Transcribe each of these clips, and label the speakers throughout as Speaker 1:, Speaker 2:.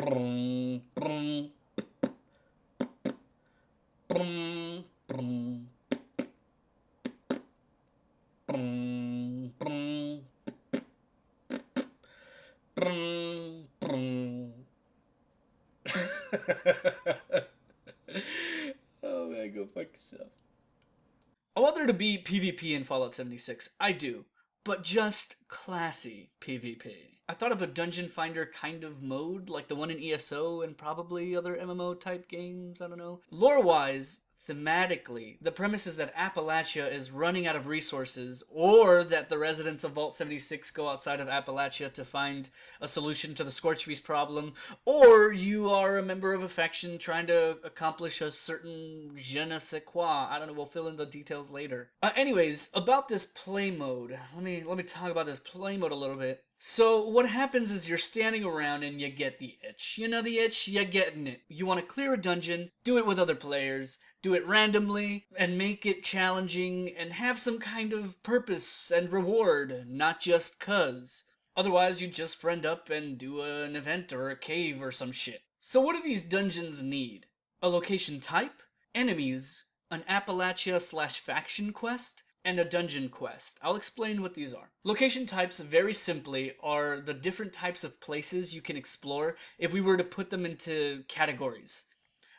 Speaker 1: Oh man, go fuck yourself. I want there to be PvP in Fallout 76. I do. But just classy PvP. I thought of a dungeon finder kind of mode, like the one in ESO and probably other MMO type games, I don't know. Lore-wise, thematically, the premise is that Appalachia is running out of resources, or that the residents of Vault 76 go outside of Appalachia to find a solution to the Scorchbeast problem, or you are a member of a faction trying to accomplish a certain je ne sais quoi. I don't know, we'll fill in the details later. Anyways, about this play mode, let me talk about this play mode a little bit. So what happens is you're standing around and you get the itch. You know the itch? You're getting it. You want to clear a dungeon, do it with other players, do it randomly, and make it challenging, and have some kind of purpose and reward, not just cuz. Otherwise, you just friend up and do an event or a cave or some shit. So what do these dungeons need? A location type, enemies, an Appalachia/faction quest, and a dungeon quest. I'll explain what these are. Location types, very simply, are the different types of places you can explore if we were to put them into categories.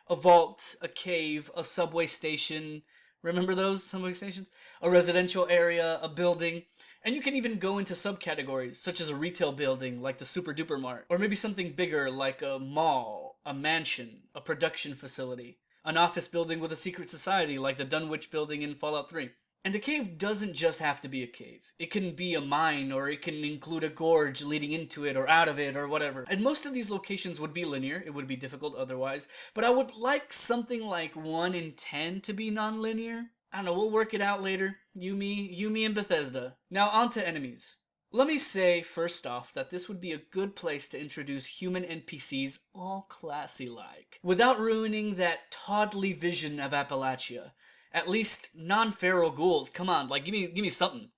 Speaker 1: A vault, a cave, a subway station. Remember those subway stations? A residential area, a building. And you can even go into subcategories, such as a retail building like the Super Duper Mart, or maybe something bigger like a mall, a mansion, a production facility, an office building with a secret society like the Dunwich building in Fallout 3. And a cave doesn't just have to be a cave. It can be a mine, or it can include a gorge leading into it or out of it or whatever. And most of these locations would be linear. It would be difficult otherwise. But I would like something like 1 in 10 to be non-linear. I don't know, we'll work it out later. You, me, and Bethesda. Now on to enemies. Let me say, first off, that this would be a good place to introduce human NPCs all classy-like, without ruining that tawdly vision of Appalachia. At least non-feral ghouls. Come on, like, give me something.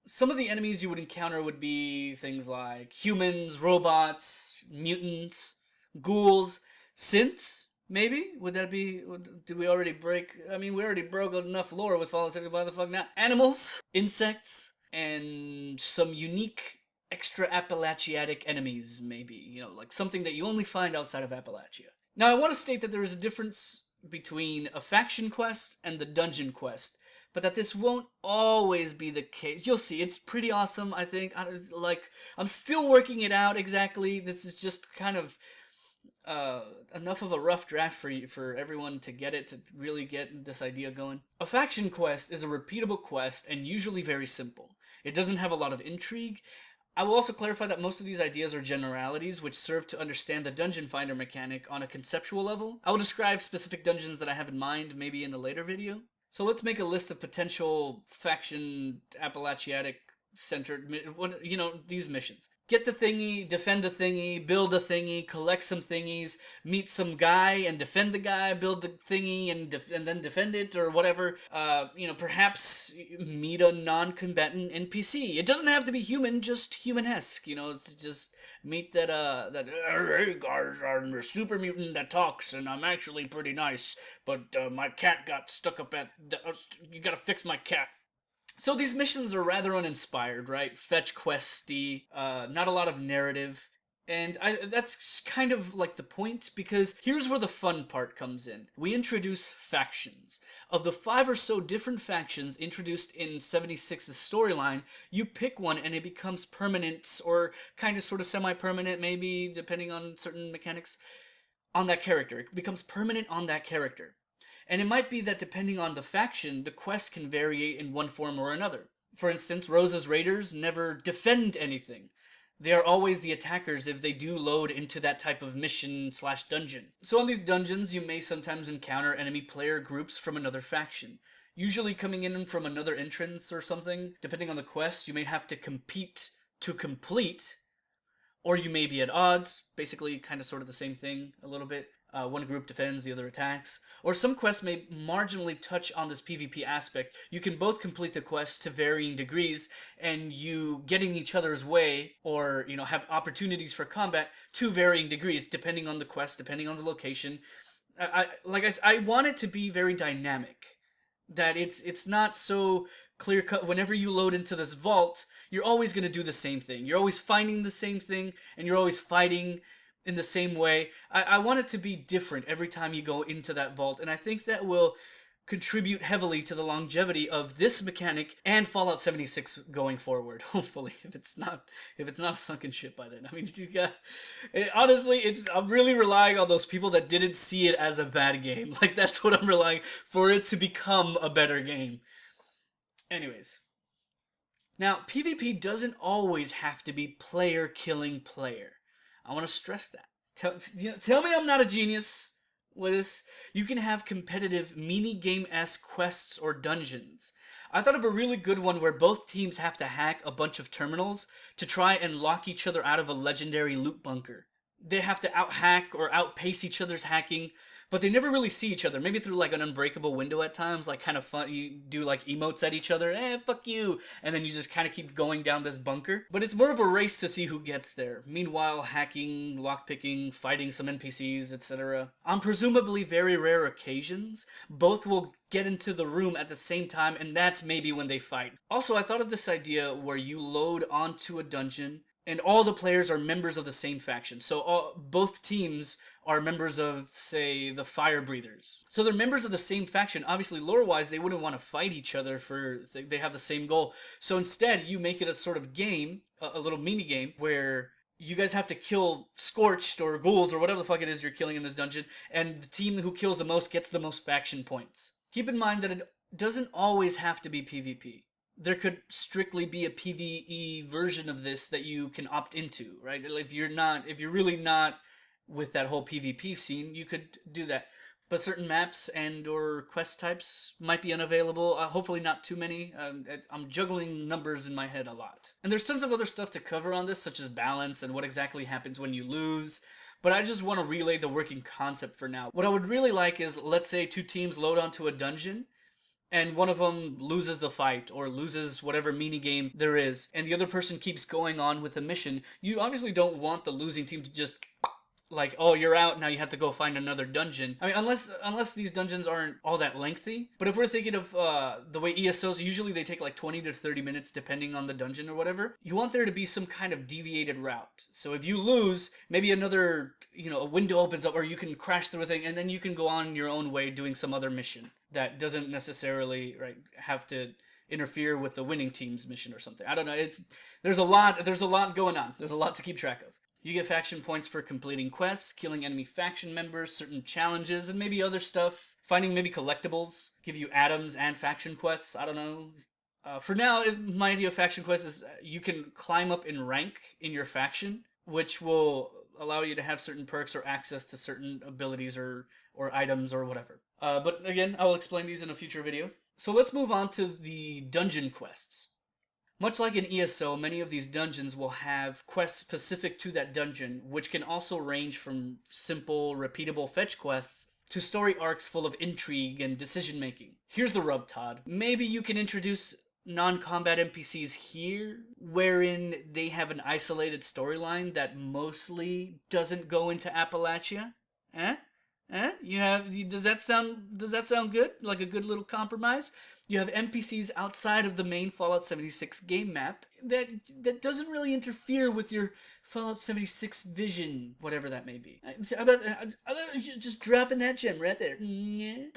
Speaker 1: Some of the enemies you would encounter would be things like humans, robots, mutants, ghouls, synths, maybe? Would that be... Did we already break... I mean, we already broke enough lore with Fallout 70, why the fuck not? Animals, insects, and some unique extra Appalachiatic enemies, maybe. You know, like something that you only find outside of Appalachia. Now, I want to state that there is a difference between a faction quest and the dungeon quest, but that this won't always be the case. You'll see, it's pretty awesome, I think. I'm still working it out exactly. This is just kind of enough of a rough draft for everyone to get it, to really get this idea going. A faction quest is a repeatable quest and usually very simple. It doesn't have a lot of intrigue. I will also clarify that most of these ideas are generalities which serve to understand the dungeon finder mechanic on a conceptual level. I will describe specific dungeons that I have in mind maybe in a later video. So let's make a list of potential faction Appalachiatic centered, these missions. Get the thingy, defend the thingy, build a thingy, collect some thingies, meet some guy and defend the guy, build the thingy and then defend it, or whatever. Perhaps meet a non-combatant NPC. It doesn't have to be human, just human-esque. It's just meet that hey guys, I'm a super mutant that talks, and I'm actually pretty nice, but my cat got stuck up at. You gotta fix my cat. So these missions are rather uninspired, right? Fetch questy, not a lot of narrative. And that's kind of like the point, because here's where the fun part comes in. We introduce factions. Of the 5 or so different factions introduced in 76's storyline, you pick one and it becomes permanent, or kind of sort of semi-permanent maybe, depending on certain mechanics, on that character. It becomes permanent on that character. And it might be that depending on the faction, the quest can vary in one form or another. For instance, Rose's Raiders never defend anything. They are always the attackers if they do load into that type of mission/dungeon. So on these dungeons, you may sometimes encounter enemy player groups from another faction. Usually coming in from another entrance or something. Depending on the quest, you may have to compete to complete, or you may be at odds. Basically, kind of sort of the same thing, a little bit. One group defends, the other attacks. Or some quests may marginally touch on this PvP aspect. You can both complete the quest to varying degrees, and you get in each other's way, or have opportunities for combat to varying degrees, depending on the quest, depending on the location. I want it to be very dynamic. That it's not so clear cut. Whenever you load into this vault, you're always going to do the same thing. You're always finding the same thing, and you're always fighting in the same way. I want it to be different every time you go into that vault, and I think that will contribute heavily to the longevity of this mechanic and Fallout 76 going forward. Hopefully, if it's not a sunken ship by then. I mean, honestly, I'm really relying on those people that didn't see it as a bad game. Like, that's what I'm relying for it to become a better game. Anyways, now PvP doesn't always have to be player killing player. I want to stress that. Tell me I'm not a genius with this. You can have competitive mini-game-esque quests or dungeons. I thought of a really good one where both teams have to hack a bunch of terminals to try and lock each other out of a legendary loot bunker. They have to out-hack or outpace each other's hacking, but they never really see each other. Maybe through like an unbreakable window at times, like kind of fun. You do like emotes at each other, fuck you, and then you just kind of keep going down this bunker. But it's more of a race to see who gets there. Meanwhile, hacking, lockpicking, fighting some NPCs, etc. On presumably very rare occasions, both will get into the room at the same time, and that's maybe when they fight. Also, I thought of this idea where you load onto a dungeon, and all the players are members of the same faction. So both teams are members of, say, the Fire Breathers. So they're members of the same faction. Obviously, lore-wise, they wouldn't want to fight each other they have the same goal. So instead, you make it a sort of game, a little mini-game, where you guys have to kill Scorched or ghouls or whatever the fuck it is you're killing in this dungeon, and the team who kills the most gets the most faction points. Keep in mind that it doesn't always have to be PvP. There could strictly be a PvE version of this that you can opt into, right? If you're really not with that whole PvP scene, you could do that. But certain maps and or quest types might be unavailable. Hopefully not too many. I'm juggling numbers in my head a lot. And there's tons of other stuff to cover on this, such as balance and what exactly happens when you lose. But I just want to relay the working concept for now. What I would really like is, let's say two teams load onto a dungeon, and one of them loses the fight or loses whatever minigame there is, and the other person keeps going on with the mission. You obviously don't want the losing team to just like, oh, you're out, now you have to go find another dungeon. I mean, unless these dungeons aren't all that lengthy. But if we're thinking of the way ESOs, usually they take like 20 to 30 minutes depending on the dungeon or whatever. You want there to be some kind of deviated route. So if you lose, maybe another, a window opens up, or you can crash through a thing, and then you can go on your own way doing some other mission that doesn't necessarily have to interfere with the winning team's mission or something. I don't know. There's a lot going on. There's a lot to keep track of. You get faction points for completing quests, killing enemy faction members, certain challenges, and maybe other stuff. Finding maybe collectibles, give you atoms and faction quests, I don't know. For now, my idea of faction quests is you can climb up in rank in your faction, which will allow you to have certain perks or access to certain abilities or items or whatever. But again, I will explain these in a future video. So let's move on to the dungeon quests. Much like in ESO, many of these dungeons will have quests specific to that dungeon, which can also range from simple, repeatable fetch quests to story arcs full of intrigue and decision-making. Here's the rub, Todd. Maybe you can introduce non-combat NPCs here, wherein they have an isolated storyline that mostly doesn't go into Appalachia? Does that sound good? Like a good little compromise? You have NPCs outside of the main Fallout 76 game map that doesn't really interfere with your Fallout 76 vision, whatever that may be. Just dropping that gem right there.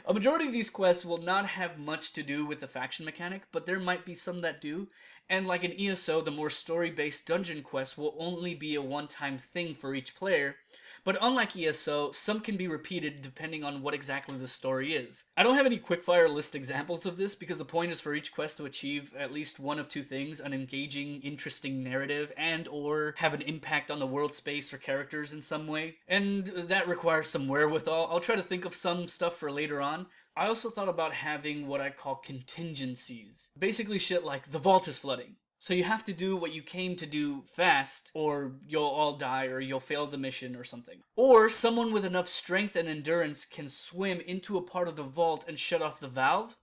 Speaker 1: A majority of these quests will not have much to do with the faction mechanic, but there might be some that do. And like in ESO, the more story-based dungeon quests will only be a one-time thing for each player. But unlike ESO, some can be repeated depending on what exactly the story is. I don't have any quickfire list examples of this because the point is for each quest to achieve at least one of two things: an engaging, interesting narrative and or have an impact on the world space or characters in some way. And that requires some wherewithal. I'll try to think of some stuff for later on. I also thought about having what I call contingencies. Basically shit like the vault is flooding. So you have to do what you came to do fast, or you'll all die, or you'll fail the mission, or something. Or someone with enough strength and endurance can swim into a part of the vault and shut off the valve.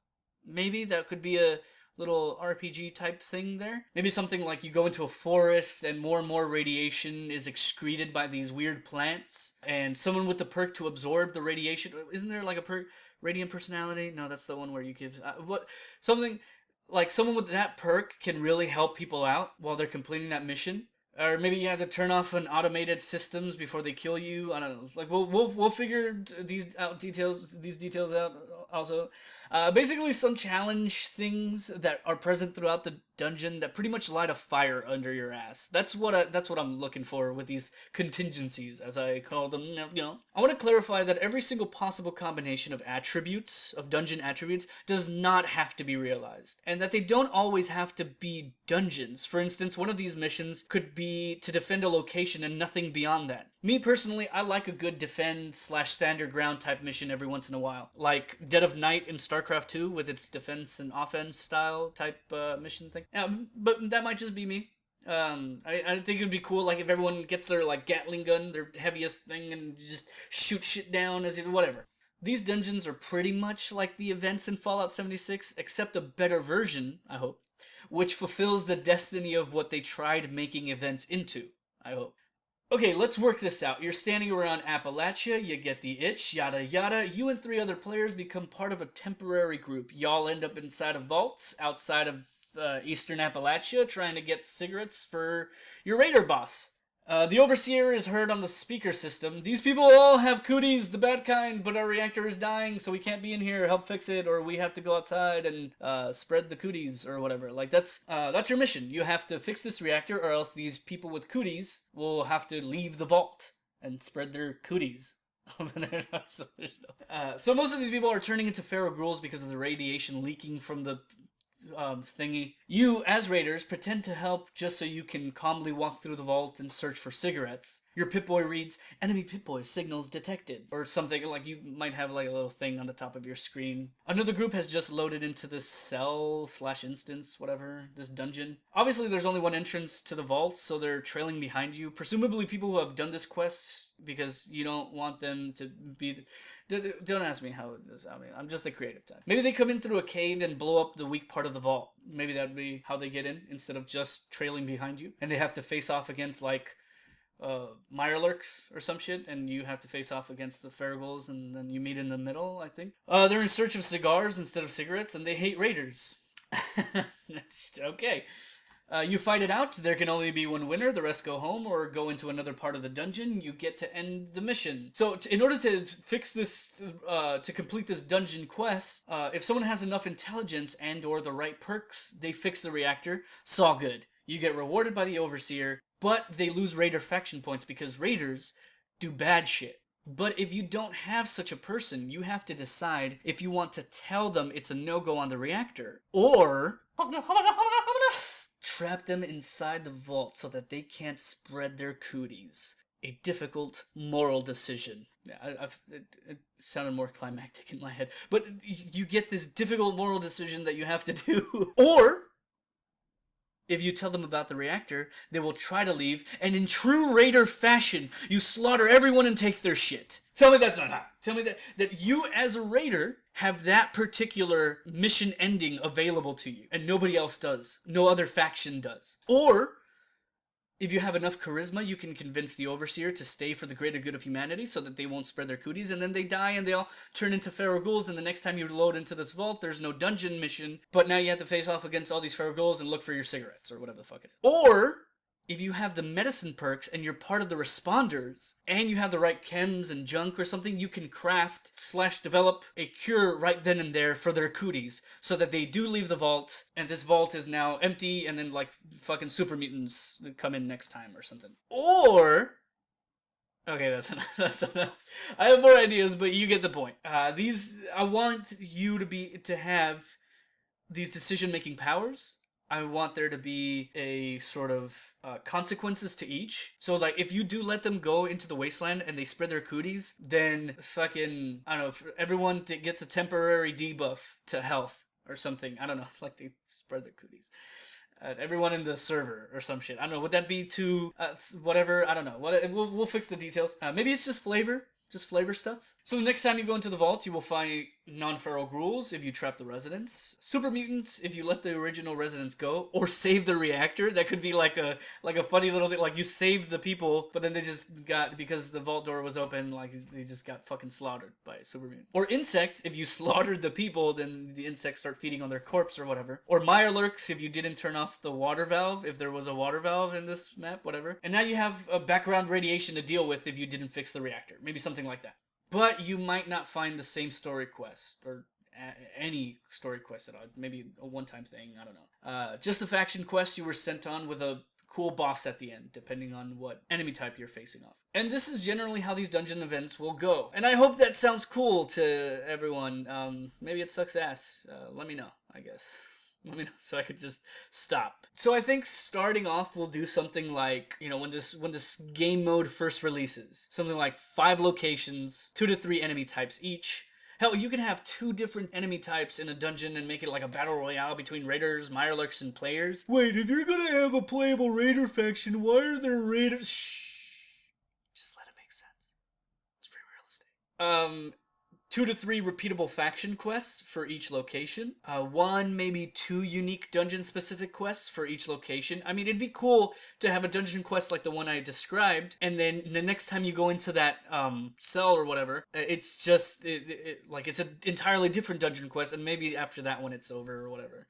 Speaker 1: Maybe that could be a little RPG type thing there. Maybe something like you go into a forest and more radiation is excreted by these weird plants, and someone with the perk to absorb the radiation. Isn't there like a perk, radiant personality? No, that's the one where you give what something like someone with that perk can really help people out while they're completing that mission. Or maybe you have to turn off an automated systems before they kill you. I don't know. Like we'll figure these details out also. Basically, some challenge things that are present throughout the dungeon that pretty much light a fire under your ass. That's what I'm looking for with these contingencies, as I call them. I want to clarify that every single possible combination of attributes, of dungeon attributes, does not have to be realized, and that they don't always have to be dungeons. For instance, one of these missions could be to defend a location and nothing beyond that. Me personally, I like a good defend/standard ground type mission every once in a while, like Dead of Night in StarCraft 2 with its defense and offense style type mission thing. Yeah, but that might just be me. I think it'd be cool, like, if everyone gets their, like, Gatling gun, their heaviest thing, and just shoot shit down as whatever. These dungeons are pretty much like the events in Fallout 76, except a better version, I hope, which fulfills the destiny of what they tried making events into, I hope. Okay, let's work this out. You're standing around Appalachia, you get the itch, yada yada. You and 3 other players become part of a temporary group. Y'all end up inside a vault outside of Eastern Appalachia trying to get cigarettes for your raider boss. The overseer is heard on the speaker system. These people all have cooties, the bad kind, but our reactor is dying, so we can't be in here. Help fix it, or we have to go outside and spread the cooties or whatever. Like, that's your mission. You have to fix this reactor, or else these people with cooties will have to leave the vault and spread their cooties. So most of these people are turning into feral ghouls because of the radiation leaking from the thingy. You, as raiders, pretend to help just so you can calmly walk through the vault and search for cigarettes. Your Pip-Boy reads, "Enemy Pip-Boy signals detected," or something. Like, you might have like a little thing on the top of your screen. Another group has just loaded into this cell/instance, whatever, this dungeon. Obviously, there's only one entrance to the vault, so they're trailing behind you. Presumably people who have done this quest, because you don't want them to be... Don't ask me how it is. I mean, I'm just the creative type. Maybe they come in through a cave and blow up the weak part of the vault. Maybe that'd be how they get in, instead of just trailing behind you. And they have to face off against, like, Mirelurks or some shit, and you have to face off against the Fergals, and then you meet in the middle, I think. They're in search of cigars instead of cigarettes, and they hate raiders. Okay. You fight it out. There can only be one winner. The rest go home or go into another part of the dungeon. You get to end the mission. So in order to fix this, to complete this dungeon quest, if someone has enough intelligence and or the right perks, they fix the reactor. It's all good. You get rewarded by the Overseer, but they lose Raider faction points because Raiders do bad shit. But if you don't have such a person, you have to decide if you want to tell them it's a no-go on the reactor, or trap them inside the vault so that they can't spread their cooties. A difficult moral decision. Yeah, it sounded more climactic in my head. But you get this difficult moral decision that you have to do. Or, if you tell them about the reactor, they will try to leave, and in true Raider fashion, you slaughter everyone and take their shit. Tell me that's not how. Tell me that you, as a Raider, have that particular mission ending available to you, and nobody else does. No other faction does. Or, if you have enough charisma, you can convince the Overseer to stay for the greater good of humanity so that they won't spread their cooties, and then they die and they all turn into feral ghouls, and the next time you load into this vault, there's no dungeon mission, but now you have to face off against all these feral ghouls and look for your cigarettes, or whatever the fuck it is. Or, if you have the medicine perks and you're part of the responders, and you have the right chems and junk or something, you can craft/develop a cure right then and there for their cooties, so that they do leave the vault, and this vault is now empty, and then, like, fucking super mutants come in next time or something. Or... okay, that's enough. That's enough. I have more ideas, but you get the point. I want you to have these decision-making powers. I want there to be a sort of consequences to each. So, like, if you do let them go into the wasteland and they spread their cooties, then fucking, I don't know, everyone gets a temporary debuff to health or something. I don't know, like they spread their cooties. everyone in the server or some shit. I don't know. Would that be too whatever? I don't know. We'll fix the details. Maybe it's just flavor. Just flavor stuff. So the next time you go into the vault, you will find non-feral ghouls if you trap the residents, super mutants if you let the original residents go, or save the reactor. That could be like a funny little thing. Like you saved the people, but then they just got, because the vault door was open, like they just got fucking slaughtered by a super mutant. Or insects, if you slaughtered the people, then the insects start feeding on their corpse or whatever. Or Mirelurks if you didn't turn off the water valve, if there was a water valve in this map, whatever. And now you have a background radiation to deal with if you didn't fix the reactor. Maybe something like that. But you might not find the same story quest, or any story quest at all. Maybe a one-time thing, I don't know. Just the faction quest you were sent on with a cool boss at the end, depending on what enemy type you're facing off. And this is generally how these dungeon events will go. And I hope that sounds cool to everyone. Maybe it sucks ass. Let me know, I guess. Let me know so I could just stop. So I think starting off we'll do something like, you know, when this game mode first releases, something like 5 locations, 2 to 3 enemy types each. Hell, you can have 2 different enemy types in a dungeon and make it like a battle royale between raiders, Mirelurks, and players. Wait, if you're gonna have a playable raider faction, why are there raiders? Shh. Just let it make sense. It's free real estate. 2 to 3 repeatable faction quests for each location. 1, maybe 2 unique dungeon-specific quests for each location. I mean, it'd be cool to have a dungeon quest like the one I described, and then the next time you go into that cell or whatever, it's just, like, it's an entirely different dungeon quest, and maybe after that one it's over or whatever.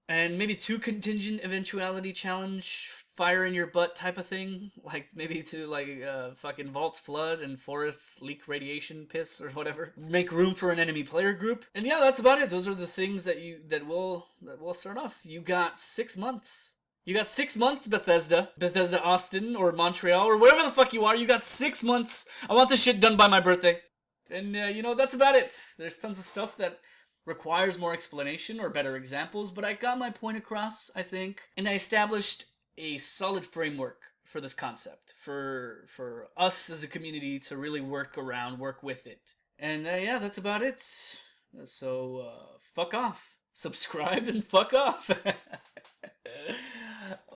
Speaker 1: And maybe 2 contingent eventuality challenge, fire in your butt type of thing. Like, maybe to, like, fucking vaults flood and forests leak radiation piss or whatever. Make room for an enemy player group. And yeah, that's about it. Those are the things that will start off. You got 6 months. You got 6 months, Bethesda. Bethesda Austin or Montreal or wherever the fuck you are. You got 6 months. I want this shit done by my birthday. And, you know, that's about it. There's tons of stuff that requires more explanation or better examples, but I got my point across, I think. And I established a solid framework for this concept, for us as a community to really work with it. And yeah, that's about it. So, fuck off. Subscribe and fuck off.